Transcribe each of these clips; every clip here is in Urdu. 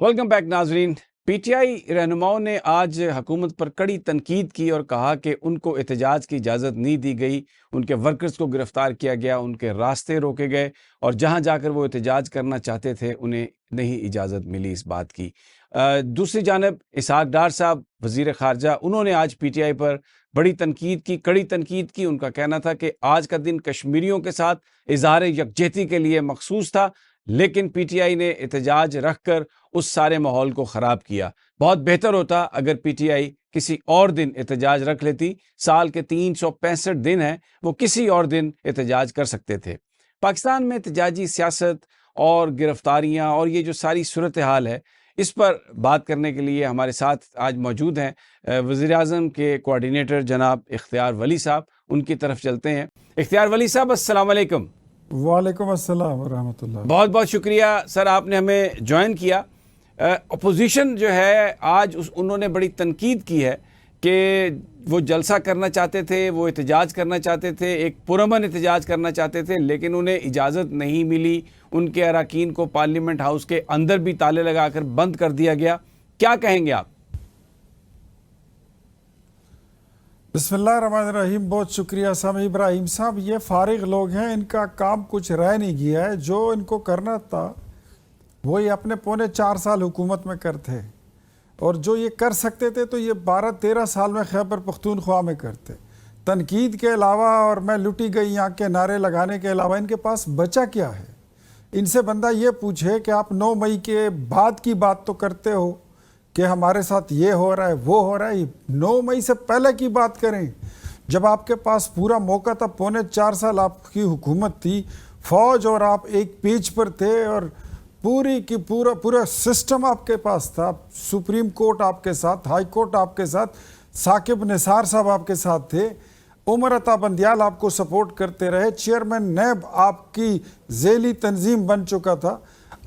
ویلکم بیک ناظرین. پی ٹی آئی رہنماؤں نے آج حکومت پر کڑی تنقید کی اور کہا کہ ان کو احتجاج کی اجازت نہیں دی گئی، ان کے ورکرز کو گرفتار کیا گیا، ان کے راستے روکے گئے اور جہاں جا کر وہ احتجاج کرنا چاہتے تھے انہیں نہیں اجازت ملی اس بات کی. دوسری جانب اسحاق ڈار صاحب وزیر خارجہ، انہوں نے آج پی ٹی آئی پر بڑی تنقید کی، کڑی تنقید کی. ان کا کہنا تھا کہ آج کا دن کشمیریوں کے ساتھ اظہار یکجہتی کے لیے مخصوص تھا، لیکن پی ٹی آئی نے احتجاج رکھ کر اس سارے ماحول کو خراب کیا. بہت بہتر ہوتا اگر پی ٹی آئی کسی اور دن احتجاج رکھ لیتی. سال کے 365 دن ہیں، وہ کسی اور دن احتجاج کر سکتے تھے. پاکستان میں احتجاجی سیاست اور گرفتاریاں اور یہ جو ساری صورتحال ہے، اس پر بات کرنے کے لیے ہمارے ساتھ آج موجود ہیں وزیر اعظم کے کوارڈینیٹر جناب اختیار ولی صاحب. ان کی طرف چلتے ہیں. اختیار ولی صاحب، السلام علیکم. وعلیکم السلام ورحمۃ اللہ. بہت بہت شکریہ سر، آپ نے ہمیں جوائن کیا. اپوزیشن جو ہے آج انہوں نے بڑی تنقید کی ہے کہ وہ جلسہ کرنا چاہتے تھے، وہ احتجاج کرنا چاہتے تھے، ایک پرامن احتجاج کرنا چاہتے تھے، لیکن انہیں اجازت نہیں ملی. ان کے اراکین کو پارلیمنٹ ہاؤس کے اندر بھی تالے لگا کر بند کر دیا گیا. کیا کہیں گے آپ؟ بسم اللہ الرحمن الرحیم. بہت شکریہ سامی ابراہیم صاحب. یہ فارغ لوگ ہیں، ان کا کام کچھ رہ نہیں گیا ہے. جو ان کو کرنا تھا وہی اپنے 4.25 حکومت میں کرتے، اور جو یہ کر سکتے تھے تو یہ 12-13 سال میں خیبر پختونخوا میں کرتے. تنقید کے علاوہ اور میں لٹی گئی یہاں کے نعرے لگانے کے علاوہ ان کے پاس بچا کیا ہے؟ ان سے بندہ یہ پوچھے کہ آپ 9 مئی کے بعد کی بات تو کرتے ہو کہ ہمارے ساتھ یہ ہو رہا ہے وہ ہو رہا ہے. 9 مئی سے پہلے کی بات کریں، جب آپ کے پاس پورا موقع تھا. 4.25 سال آپ کی حکومت تھی، فوج اور آپ ایک پیج پر تھے، اور پوری کی پورا سسٹم آپ کے پاس تھا. سپریم کورٹ آپ کے ساتھ، ہائی کورٹ آپ کے ساتھ، ثاقب نثار صاحب آپ کے ساتھ تھے، عمر عطا بندیال آپ کو سپورٹ کرتے رہے، چیئرمین نیب آپ کی ذیلی تنظیم بن چکا تھا.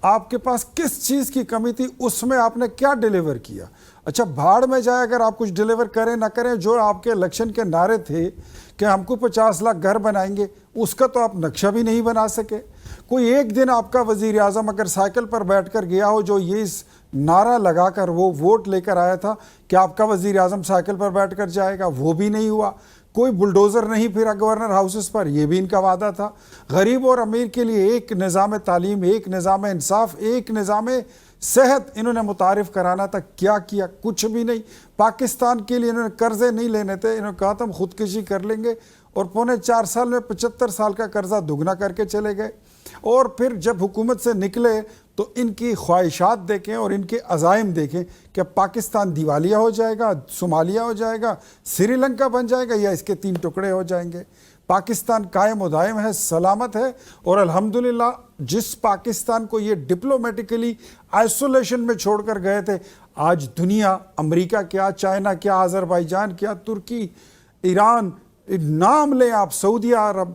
آپ کے پاس کس چیز کی کمی تھی؟ اس میں آپ نے کیا ڈیلیور کیا؟ اچھا بھاڑ میں جائے اگر آپ کچھ ڈیلیور کریں نہ کریں. جو آپ کے الیکشن کے نعرے تھے کہ ہم کو 50 لاکھ گھر بنائیں گے، اس کا تو آپ نقشہ بھی نہیں بنا سکے. کوئی ایک دن آپ کا وزیر اعظم اگر سائیکل پر بیٹھ کر گیا ہو جو یہ نعرہ لگا کر وہ ووٹ لے کر آیا تھا کہ آپ کا وزیر اعظم سائیکل پر بیٹھ کر جائے گا، وہ بھی نہیں ہوا. کوئی بلڈوزر نہیں پھرا گورنر ہاؤسز پر، یہ بھی ان کا وعدہ تھا. غریب اور امیر کے لیے ایک نظام تعلیم، ایک نظام انصاف، ایک نظام صحت انہوں نے متعارف کرانا تھا. کیا کیا؟ کچھ بھی نہیں. پاکستان کے لیے انہوں نے قرضے نہیں لینے تھے، انہوں نے کہا تھا ہم خودکشی کر لیں گے، اور 4.25 سال میں 75 سال کا قرضہ دگنا کر کے چلے گئے. اور پھر جب حکومت سے نکلے تو ان کی خواہشات دیکھیں اور ان کے عزائم دیکھیں کہ پاکستان دیوالیہ ہو جائے گا، صومالیہ ہو جائے گا، سری لنکا بن جائے گا، یا اس کے 3 ٹکڑے ہو جائیں گے. پاکستان قائم و دائم ہے، سلامت ہے. اور الحمدللہ جس پاکستان کو یہ ڈپلومیٹیکلی آئسولیشن میں چھوڑ کر گئے تھے، آج دنیا، امریکہ کیا، چائنا کیا، آذربائیجان کیا، ترکی، ایران، نام لیں آپ، سعودی عرب،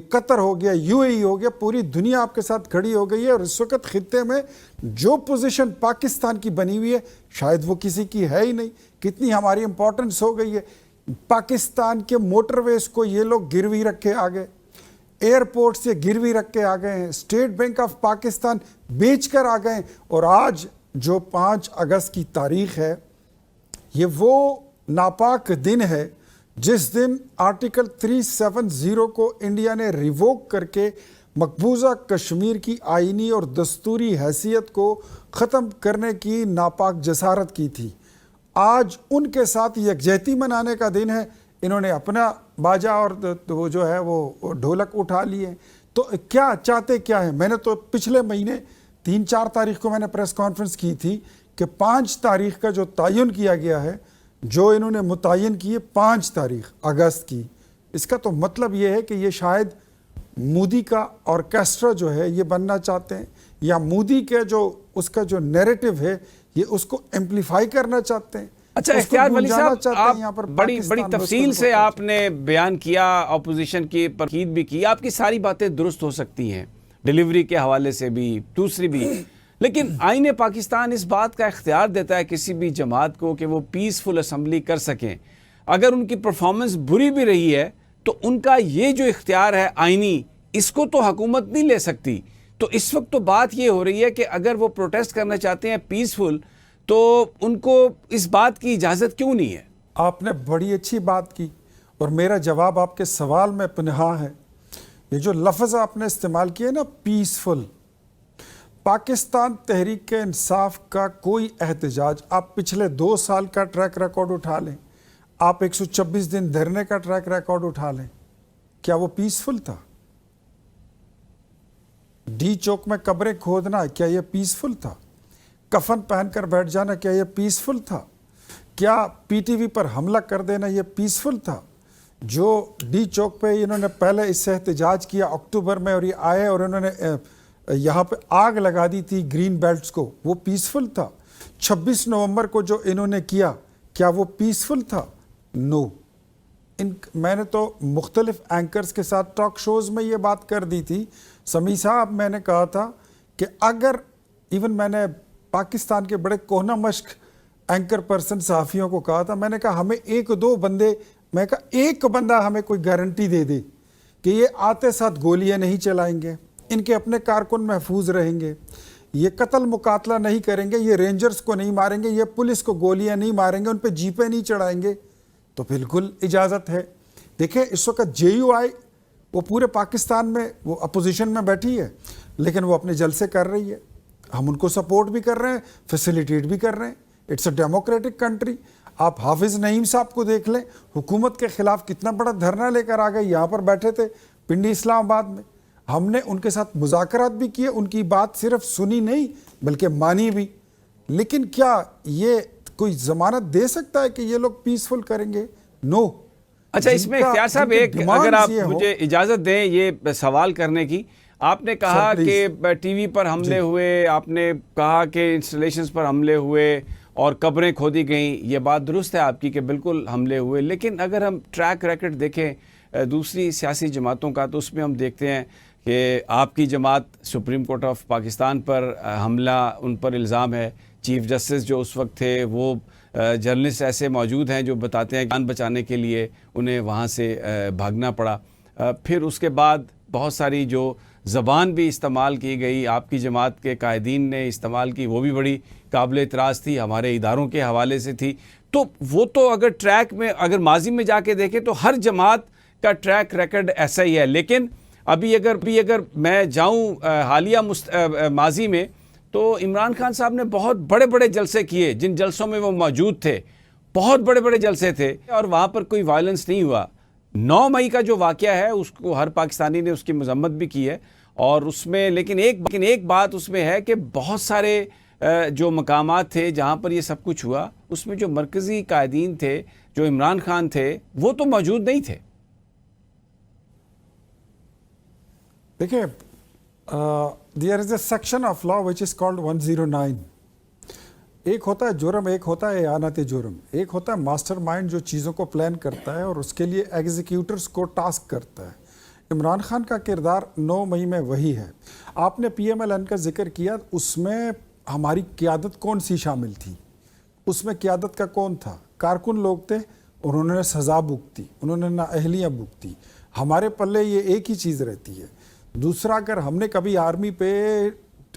قطر ہو گیا، یو اے ای ہو گیا، پوری دنیا آپ کے ساتھ کھڑی ہو گئی ہے. اور اس وقت خطے میں جو پوزیشن پاکستان کی بنی ہوئی ہے شاید وہ کسی کی ہے ہی نہیں. کتنی ہماری امپورٹنس ہو گئی ہے. پاکستان کے موٹر ویز کو یہ لوگ گروی رکھ کے آ گئے، ایئرپورٹ سے گروی رکھ کے آ گئے ہیں، اسٹیٹ بینک آف پاکستان بیچ کر آ گئے ہیں. اور آج جو 5 اگست کی تاریخ ہے، یہ وہ ناپاک دن ہے جس دن آرٹیکل 370 کو انڈیا نے ریووک کر کے مقبوضہ کشمیر کی آئینی اور دستوری حیثیت کو ختم کرنے کی ناپاک جسارت کی تھی. آج ان کے ساتھ یکجہتی منانے کا دن ہے. انہوں نے اپنا باجا اور وہ جو ہے وہ ڈھولک اٹھا لیے. تو کیا چاہتے کیا ہے؟ میں نے تو پچھلے مہینے 3-4 تاریخ کو میں نے پریس کانفرنس کی تھی کہ 5 تاریخ کا جو تعین کیا گیا ہے، جو انہوں نے متعین کی ہے 5 تاریخ اگست کی، اس کا تو مطلب یہ ہے کہ یہ شاید مودی کا آرکیسٹرا جو ہے یہ بننا چاہتے ہیں، یا مودی کے جو اس کا جو نیریٹو ہے یہ اس کو ایمپلیفائی کرنا چاہتے ہیں. اچھا اختیار ولی صاحب، آپ بڑی تفصیل سے آپ نے بیان کیا، اپوزیشن کی تنقید بھی کی. آپ کی ساری باتیں درست ہو سکتی ہیں، ڈیلیوری کے حوالے سے بھی، دوسری بھی، لیکن آئین پاکستان اس بات کا اختیار دیتا ہے کسی بھی جماعت کو کہ وہ پیسفل اسمبلی کر سکیں. اگر ان کی پرفارمنس بری بھی رہی ہے تو ان کا یہ جو اختیار ہے آئینی، اس کو تو حکومت نہیں لے سکتی. تو اس وقت تو بات یہ ہو رہی ہے کہ اگر وہ پروٹیسٹ کرنا چاہتے ہیں پیسفل تو ان کو اس بات کی اجازت کیوں نہیں ہے؟ آپ نے بڑی اچھی بات کی اور میرا جواب آپ کے سوال میں پنہاں ہے. یہ جو لفظ آپ نے استعمال کیا نا پیسفل، پاکستان تحریک انصاف کا کوئی احتجاج آپ پچھلے 2 سال کا ٹریک ریکارڈ اٹھا لیں، آپ 126 دن دھرنے کا ٹریک ریکارڈ اٹھا لیں، کیا وہ پیسفل تھا؟ ڈی چوک میں قبریں کھودنا کیا یہ پیسفل تھا؟ کفن پہن کر بیٹھ جانا کیا یہ پیسفل تھا؟ کیا پی ٹی وی پر حملہ کر دینا یہ پیسفل تھا؟ جو ڈی چوک پہ انہوں نے پہلے اس سے احتجاج کیا اکتوبر میں اور یہ آئے اور انہوں نے یہاں پہ آگ لگا دی تھی گرین بیلٹس کو، وہ پیسفل تھا؟ 26 نومبر کو جو انہوں نے کیا وہ پیسفل تھا؟ نو. میں نے تو مختلف اینکرز کے ساتھ ٹاک شوز میں یہ بات کر دی تھی. سمیع صاحب، میں نے کہا تھا کہ اگر ایون میں نے پاکستان کے بڑے کوہنہ مشق اینکر پرسن صحافیوں کو کہا تھا، میں نے کہا ہمیں 1-2 بندے، میں کہا ایک بندہ ہمیں کوئی گارنٹی دے دے کہ یہ آتے ساتھ گولیاں نہیں چلائیں گے، ان کے اپنے کارکن محفوظ رہیں گے، یہ قتل مقاتلہ نہیں کریں گے، یہ رینجرز کو نہیں ماریں گے، یہ پولیس کو گولیاں نہیں ماریں گے، ان پہ جیپیں نہیں چڑھائیں گے، تو بالکل اجازت ہے. دیکھیں اس وقت جے یو آئی وہ پورے پاکستان میں وہ اپوزیشن میں بیٹھی ہے، لیکن وہ اپنے جلسے کر رہی ہے، ہم ان کو سپورٹ بھی کر رہے ہیں، فیسیلیٹیٹ بھی کر رہے ہیں. It's a democratic country. آپ حافظ نعیم صاحب کو دیکھ لیں، حکومت کے خلاف کتنا بڑا دھرنا لے کر آ گئے، یہاں پر بیٹھے تھے پنڈی اسلام آباد میں، ہم نے ان کے ساتھ مذاکرات بھی کیے، ان کی بات صرف سنی نہیں بلکہ مانی بھی. لیکن کیا یہ کوئی ضمانت دے سکتا ہے کہ یہ لوگ پیسفل کریں گے؟ نو. اچھا، اس میں اختیار صاحب ایک اگر آپ مجھے اجازت دیں یہ سوال کرنے کی، آپ نے کہا کہ ٹی وی پر حملے ہوئے، آپ نے کہا کہ انسٹالیشنز پر حملے ہوئے اور قبریں کھودی گئیں، یہ بات درست ہے آپ کی کہ بالکل حملے ہوئے، لیکن اگر ہم ٹریک ریکارڈ دیکھیں دوسری سیاسی جماعتوں کا تو اس میں ہم دیکھتے ہیں کہ آپ کی جماعت سپریم کورٹ آف پاکستان پر حملہ، ان پر الزام ہے. چیف جسٹس جو اس وقت تھے وہ جرنلسٹ ایسے موجود ہیں جو بتاتے ہیں کہ جان بچانے کے لیے انہیں وہاں سے بھاگنا پڑا. پھر اس کے بعد بہت ساری جو زبان بھی استعمال کی گئی آپ کی جماعت کے قائدین نے استعمال کی، وہ بھی بڑی قابل اعتراض تھی، ہمارے اداروں کے حوالے سے تھی. تو وہ تو اگر ٹریک میں اگر ماضی میں جا کے دیکھیں تو ہر جماعت کا ٹریک ریکارڈ ایسا ہی ہے. لیکن ابھی اگر میں جاؤں حالیہ ماضی میں تو عمران خان صاحب نے بہت بڑے بڑے جلسے کیے، جن جلسوں میں وہ موجود تھے بہت بڑے بڑے جلسے تھے اور وہاں پر کوئی وائلنس نہیں ہوا. 9 مئی کا جو واقعہ ہے اس کو ہر پاکستانی نے اس کی مذمت بھی کی ہے، اور اس میں لیکن ایک بات اس میں ہے کہ بہت سارے جو مقامات تھے جہاں پر یہ سب کچھ ہوا اس میں جو مرکزی قائدین تھے، جو عمران خان تھے، وہ تو موجود نہیں تھے. دیکھیں there is a section of law which is called 109. ایک ہوتا ہے جرم، ایک ہوتا ہے اعانت جرم، ایک ہوتا ہے ماسٹر مائنڈ جو چیزوں کو پلان کرتا ہے اور اس کے لیے ایگزیکیوٹرز کو ٹاسک کرتا ہے. عمران خان کا کردار 9 مئی میں وہی ہے. آپ نے پی ایم ایل این کا ذکر کیا، اس میں ہماری قیادت کون سی شامل تھی؟ اس میں قیادت کا کون تھا؟ کارکن لوگ تھے اور انہوں نے سزا بھگتی، انہوں نے نااہلیاں بھگتی. ہمارے پلے یہ ایک ہی چیز رہتی ہے. دوسرا، اگر ہم نے کبھی آرمی پہ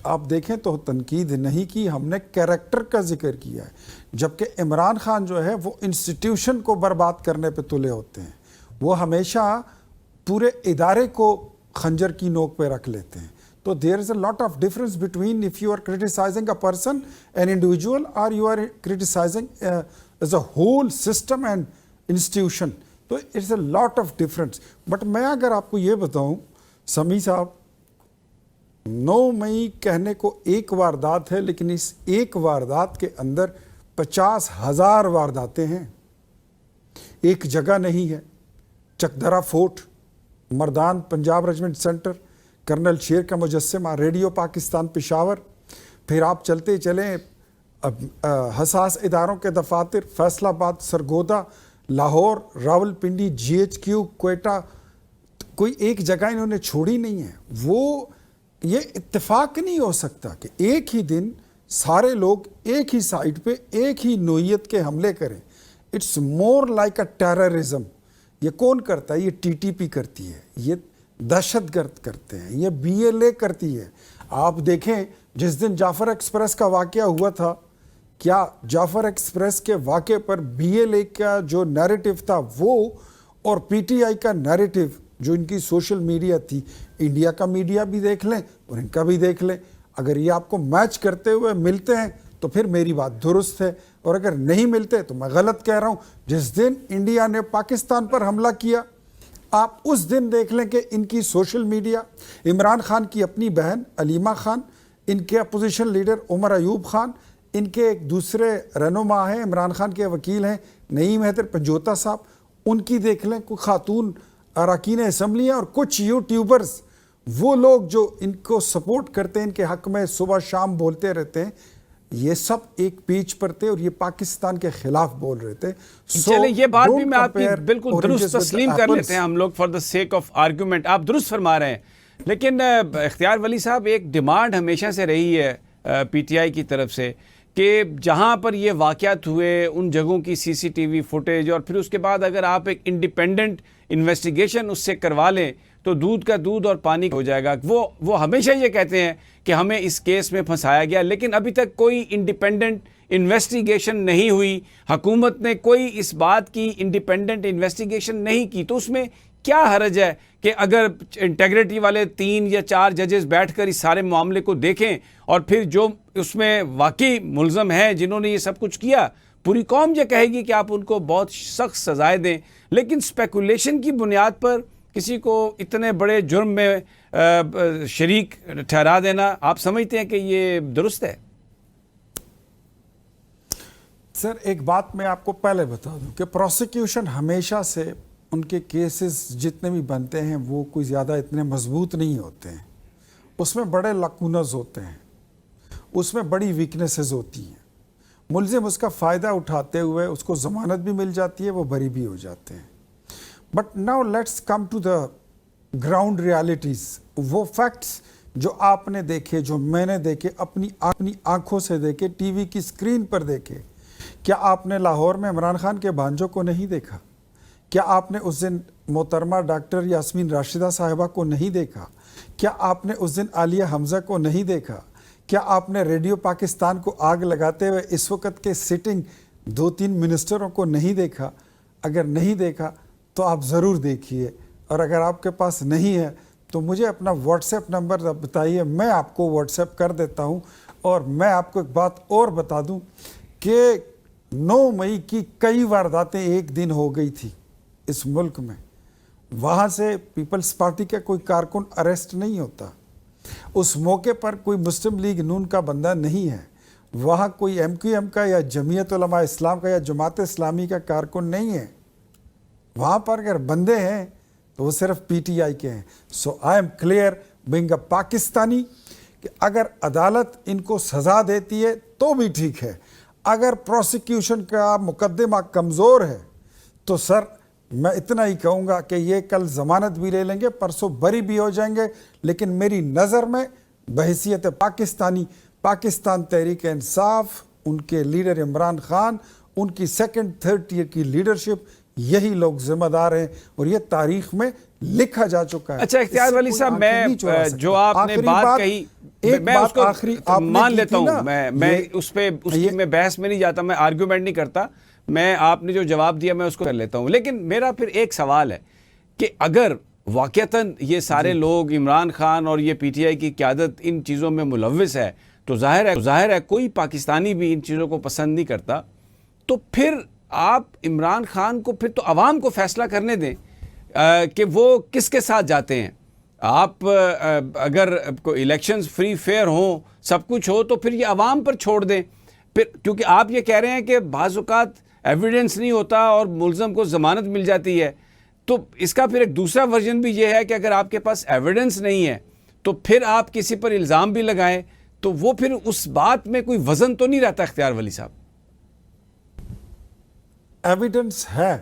آپ دیکھیں تو تنقید نہیں کی، ہم نے کیریکٹر کا ذکر کیا ہے، جبکہ عمران خان جو ہے وہ انسٹیٹیوشن کو برباد کرنے پہ تلے ہوتے ہیں. وہ ہمیشہ پورے ادارے کو خنجر کی نوک پہ رکھ لیتے ہیں. تو there is a lot of difference between if you are criticizing a person, an individual, or you are criticizing as a whole system and institution. تو it's a lot of difference. But میں اگر آپ کو یہ بتاؤں سمیع صاحب، 9 مئی کہنے کو ایک واردات ہے، لیکن اس ایک واردات کے اندر 50,000 وارداتیں ہیں. ایک جگہ نہیں ہے. چکدرا فورٹ، مردان پنجاب ریجمنٹ سینٹر، کرنل شیر کا مجسمہ، ریڈیو پاکستان پشاور، پھر آپ چلتے چلیں حساس اداروں کے دفاتر، Faisalabad, Sargodha, Lahore, Rawalpindi, G H Q, Quetta, کوئی ایک جگہ انہوں نے چھوڑی نہیں ہے. وہ یہ اتفاق نہیں ہو سکتا کہ ایک ہی دن سارے لوگ ایک ہی سائٹ پہ ایک ہی نوعیت کے حملے کریں. It's more like a terrorism. یہ کون کرتا ہے؟ یہ ٹی ٹی پی کرتی ہے، یہ دہشت گرد کرتے ہیں، یہ بی ایل اے کرتی ہے. آپ دیکھیں جس دن جعفر ایکسپریس کا واقعہ ہوا تھا، کیا جعفر ایکسپریس کے واقعے پر بی ایل اے کا جو نیریٹو تھا وہ اور پی ٹی آئی کا نیریٹو جو ان کی سوشل میڈیا تھی، انڈیا کا میڈیا بھی دیکھ لیں اور ان کا بھی دیکھ لیں، اگر یہ آپ کو میچ کرتے ہوئے ملتے ہیں تو پھر میری بات درست ہے، اور اگر نہیں ملتے تو میں غلط کہہ رہا ہوں۔ جس دن انڈیا نے پاکستان پر حملہ کیا، آپ اس دن دیکھ لیں کہ ان کی سوشل میڈیا، عمران خان کی اپنی بہن علیمہ خان، ان کے اپوزیشن لیڈر عمر ایوب خان، ان کے ایک دوسرے رہنما ہیں عمران خان کے وکیل ہیں نعیم حیدر پنجوتا صاحب، ان کی دیکھ لیں، کوئی خاتون اراکین اسمبلی ہیں، اور کچھ یوٹیوبرز، وہ لوگ جو ان کو سپورٹ کرتے ہیں، ان کے حق میں صبح شام بولتے رہتے ہیں، یہ سب ایک پیج پر تھے اور یہ پاکستان کے خلاف بول رہے تھے۔ چلیں یہ بات بھی میں آپ کی بالکل درست تسلیم کر لیتے ہیں ہم لوگ for the sake of argument, آپ درست فرما رہے ہیں، لیکن اختیار ولی صاحب ایک ڈیمانڈ ہمیشہ سے رہی ہے پی ٹی آئی کی طرف سے کہ جہاں پر یہ واقعات ہوئے ان جگہوں کی سی سی ٹی وی فوٹیج، اور پھر اس کے بعد اگر آپ ایک انڈیپینڈنٹ انویسٹیگیشن اس سے کروا لیں تو دودھ کا دودھ اور پانی ہو جائے گا۔ وہ ہمیشہ یہ کہتے ہیں کہ ہمیں اس کیس میں پھنسایا گیا، لیکن ابھی تک کوئی انڈیپینڈنٹ انویسٹیگیشن نہیں ہوئی، حکومت نے کوئی اس بات کی انڈیپینڈنٹ انویسٹیگیشن نہیں کی، تو اس میں کیا حرج ہے کہ اگر انٹیگریٹی والے 3 یا 4 ججز بیٹھ کر اس سارے معاملے کو دیکھیں اور پھر جو اس میں واقعی ملزم ہیں جنہوں نے یہ سب کچھ کیا، پوری قوم یہ کہے گی کہ آپ ان کو بہت سخت سزائیں دیں، لیکن سپیکولیشن کی بنیاد پر کسی کو اتنے بڑے جرم میں شریک ٹھہرا دینا، آپ سمجھتے ہیں کہ یہ درست ہے؟ سر ایک بات میں آپ کو پہلے بتا دوں کہ پروسیکیوشن ہمیشہ سے ان کے کیسز جتنے بھی بنتے ہیں وہ کوئی زیادہ اتنے مضبوط نہیں ہوتے ہیں، اس میں بڑے لکونز ہوتے ہیں، اس میں بڑی ویکنیسز ہوتی ہیں، ملزم اس کا فائدہ اٹھاتے ہوئے اس کو ضمانت بھی مل جاتی ہے، وہ بری بھی ہو جاتے ہیں۔ But now let's come to the ground realities, وہ فیکٹس جو آپ نے دیکھے، جو میں نے دیکھے، اپنی آنکھوں سے دیکھے، ٹی وی کی اسکرین پر دیکھے۔ کیا آپ نے لاہور میں عمران خان کے بھانجوں کو نہیں دیکھا؟ کیا آپ نے اس دن محترمہ ڈاکٹر یاسمین راشدہ صاحبہ کو نہیں دیکھا؟ کیا آپ نے اس دن عالیہ حمزہ کو نہیں دیکھا؟ کیا آپ نے ریڈیو پاکستان کو آگ لگاتے ہوئے اس وقت کے سٹنگ 2-3 منسٹروں کو نہیں دیکھا؟ اگر نہیں دیکھا تو آپ ضرور دیکھیے، اور اگر آپ کے پاس نہیں ہے تو مجھے اپنا واٹس ایپ نمبر بتائیے، میں آپ کو واٹس ایپ کر دیتا ہوں۔ اور میں آپ کو ایک بات اور بتا دوں کہ 9 مئی کی کئی وارداتیں ایک دن ہو گئی تھی اس ملک میں، وہاں سے پیپلز پارٹی کا کوئی کارکن اریسٹ نہیں ہوتا، اس موقع پر کوئی مسلم لیگ نون کا بندہ نہیں ہے، وہاں کوئی ایم کیو ایم کا یا جمعیت علماء اسلام کا یا جماعت اسلامی کا کارکن نہیں ہے، وہاں پر اگر بندے ہیں تو وہ صرف پی ٹی آئی کے ہیں۔ So I'm clear being a Pakistani کہ اگر عدالت ان کو سزا دیتی ہے تو بھی ٹھیک ہے، اگر پروسیکیوشن کا مقدمہ کمزور ہے تو سر میں اتنا ہی کہوں گا کہ یہ کل ضمانت بھی لے لیں گے، پرسوں بری بھی ہو جائیں گے، لیکن میری نظر میں بحیثیت پاکستانی، پاکستان تحریک انصاف، ان کے لیڈر عمران خان، ان کی 2nd 3rd ٹیئر کی لیڈرشپ، یہی لوگ ذمہ دار ہیں اور یہ تاریخ میں لکھا جا چکا ہے۔ اچھا اختیار ولی صاحب، میں جو آپ نے بات کہی میں اس کو مان لیتا ہوں، میں اس پہ میں بحث میں نہیں جاتا، میں آرگیومنٹ نہیں کرتا، میں آپ نے جو جواب دیا میں اس کو کر لیتا ہوں، لیکن میرا پھر ایک سوال ہے کہ اگر واقعتاً یہ سارے لوگ، عمران خان اور یہ پی ٹی آئی کی قیادت ان چیزوں میں ملوث ہے، تو ظاہر ہے کوئی پاکستانی بھی ان چیزوں کو پسند نہیں کرتا، تو پھر آپ عمران خان کو پھر تو عوام کو فیصلہ کرنے دیں کہ وہ کس کے ساتھ جاتے ہیں۔ آپ اگر الیکشنز فری فیئر ہوں، سب کچھ ہو، تو پھر یہ عوام پر چھوڑ دیں، پھر کیونکہ آپ یہ کہہ رہے ہیں کہ بعض اوقات ایویڈنس نہیں ہوتا اور ملزم کو ضمانت مل جاتی ہے، تو اس کا پھر ایک دوسرا ورژن بھی یہ ہے کہ اگر آپ کے پاس ایویڈنس نہیں ہے تو پھر آپ کسی پر الزام بھی لگائیں، تو وہ پھر اس بات میں کوئی وزن تو نہیں رہتا اختیار ولی صاحب؟ ایویڈنس ہے،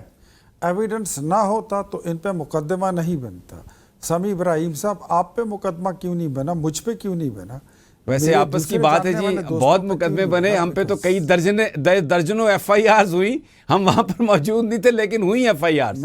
ایویڈنس نہ ہوتا تو ان پہ مقدمہ نہیں بنتا۔ سمیع ابراہیم صاحب، آپ پہ مقدمہ کیوں نہیں بنا، مجھ پہ کیوں نہیں بنا؟ ویسے آپس کی بات ہے جی، بہت مقدمے بنے، ہم پہ تو کئی درجنوں ایف آئی آرز ہوئی، ہم وہاں پر موجود نہیں تھے لیکن ہوئی ایف آئی آرز۔